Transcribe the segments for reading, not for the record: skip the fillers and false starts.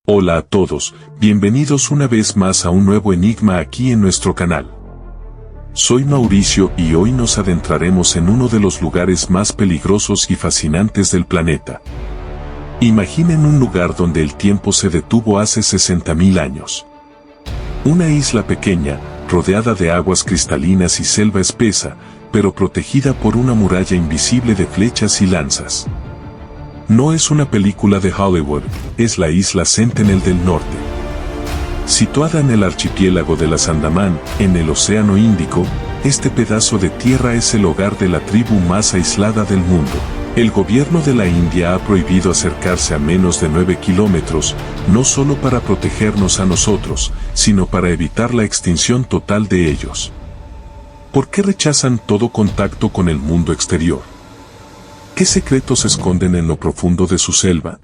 Hola a todos, bienvenidos una vez más a un nuevo enigma aquí en nuestro canal. Soy Mauricio y hoy nos adentraremos en uno de los lugares más peligrosos y fascinantes del planeta. Imaginen un lugar donde el tiempo se detuvo hace 60.000 años. Una isla pequeña, rodeada de aguas cristalinas y selva espesa, pero protegida por una muralla invisible de flechas y lanzas. No es una película de Hollywood, es la isla Sentinel del Norte. Situada en el archipiélago de las Andamán, en el Océano Índico, este pedazo de tierra es el hogar de la tribu más aislada del mundo. El gobierno de la India ha prohibido acercarse a menos de 9 kilómetros, no solo para protegernos a nosotros, sino para evitar la extinción total de ellos. ¿Por qué rechazan todo contacto con el mundo exterior? ¿Qué secretos se esconden en lo profundo de su selva?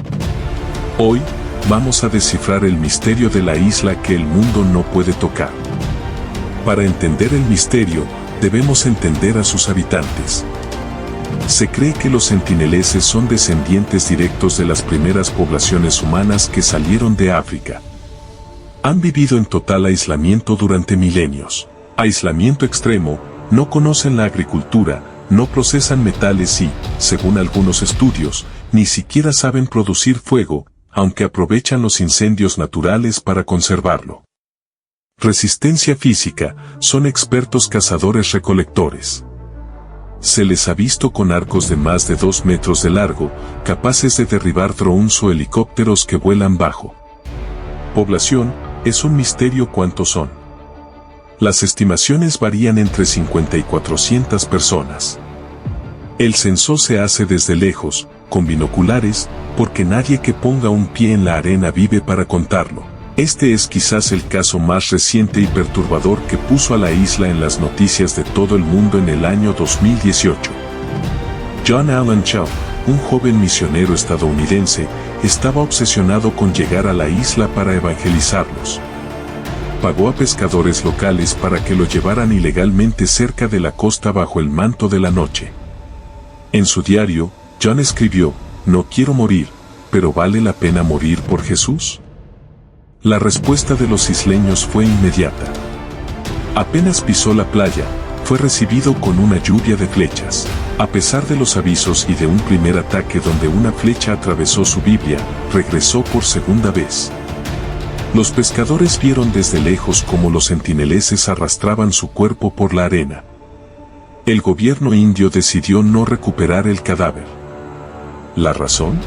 Hoy, vamos a descifrar el misterio de la isla que el mundo no puede tocar. Para entender el misterio, debemos entender a sus habitantes. Se cree que los sentineleses son descendientes directos de las primeras poblaciones humanas que salieron de África. Han vivido en total aislamiento durante milenios. Aislamiento extremo, no conocen la agricultura, no procesan metales y, según algunos estudios, ni siquiera saben producir fuego, aunque aprovechan los incendios naturales para conservarlo. Resistencia física, son expertos cazadores-recolectores. Se les ha visto con arcos de más de 2 metros de largo, capaces de derribar drones o helicópteros que vuelan bajo. Población, es un misterio cuántos son. Las estimaciones varían entre 50 y 400 personas. El censo se hace desde lejos, con binoculares, porque nadie que ponga un pie en la arena vive para contarlo. Este es quizás el caso más reciente y perturbador que puso a la isla en las noticias de todo el mundo en el año 2018. John Allen Chau, un joven misionero estadounidense, estaba obsesionado con llegar a la isla para evangelizarlos. Pagó a pescadores locales para que lo llevaran ilegalmente cerca de la costa bajo el manto de la noche. En su diario, John escribió: "No quiero morir, pero ¿vale la pena morir por Jesús?". La respuesta de los isleños fue inmediata. Apenas pisó la playa, fue recibido con una lluvia de flechas. A pesar de los avisos y de un primer ataque donde una flecha atravesó su Biblia, regresó por segunda vez. Los pescadores vieron desde lejos cómo los sentineleses arrastraban su cuerpo por la arena. El gobierno indio decidió no recuperar el cadáver. ¿La razón?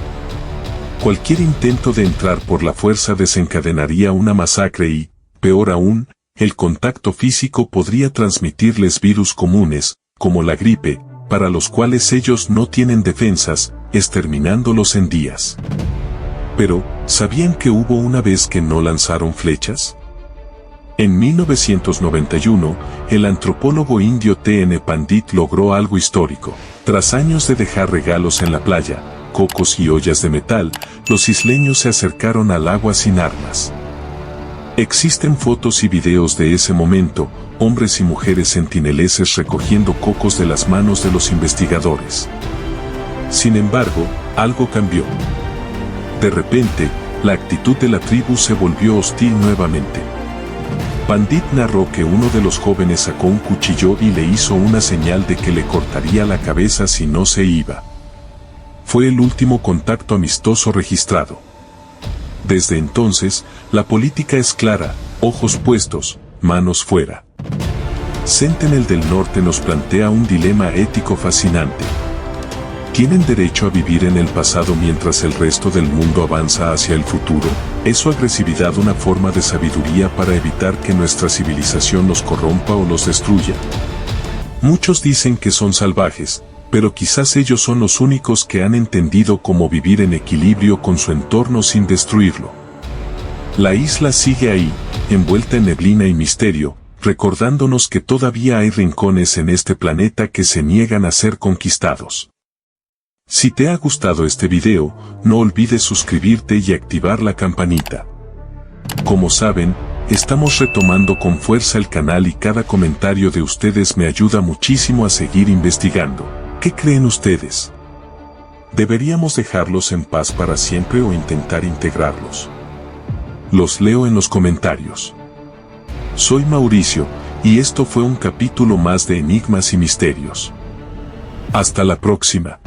Cualquier intento de entrar por la fuerza desencadenaría una masacre y, peor aún, el contacto físico podría transmitirles virus comunes, como la gripe, para los cuales ellos no tienen defensas, exterminándolos en días. Pero, ¿sabían que hubo una vez que no lanzaron flechas? En 1991, el antropólogo indio T.N. Pandit logró algo histórico. Tras años de dejar regalos en la playa, cocos y ollas de metal, los isleños se acercaron al agua sin armas. Existen fotos y videos de ese momento, hombres y mujeres sentineleses recogiendo cocos de las manos de los investigadores. Sin embargo, algo cambió. De repente, la actitud de la tribu se volvió hostil nuevamente. Pandit narró que uno de los jóvenes sacó un cuchillo y le hizo una señal de que le cortaría la cabeza si no se iba. Fue el último contacto amistoso registrado. Desde entonces, la política es clara: ojos puestos, manos fuera. Sentinel del Norte nos plantea un dilema ético fascinante. ¿Tienen derecho a vivir en el pasado mientras el resto del mundo avanza hacia el futuro? ¿Es su agresividad una forma de sabiduría para evitar que nuestra civilización los corrompa o los destruya? Muchos dicen que son salvajes, pero quizás ellos son los únicos que han entendido cómo vivir en equilibrio con su entorno sin destruirlo. La isla sigue ahí, envuelta en neblina y misterio, recordándonos que todavía hay rincones en este planeta que se niegan a ser conquistados. Si te ha gustado este video, no olvides suscribirte y activar la campanita. Como saben, estamos retomando con fuerza el canal y cada comentario de ustedes me ayuda muchísimo a seguir investigando. ¿Qué creen ustedes? ¿Deberíamos dejarlos en paz para siempre o intentar integrarlos? los leo en los comentarios. Soy Mauricio, y esto fue un capítulo más de Enigmas y Misterios. Hasta la próxima.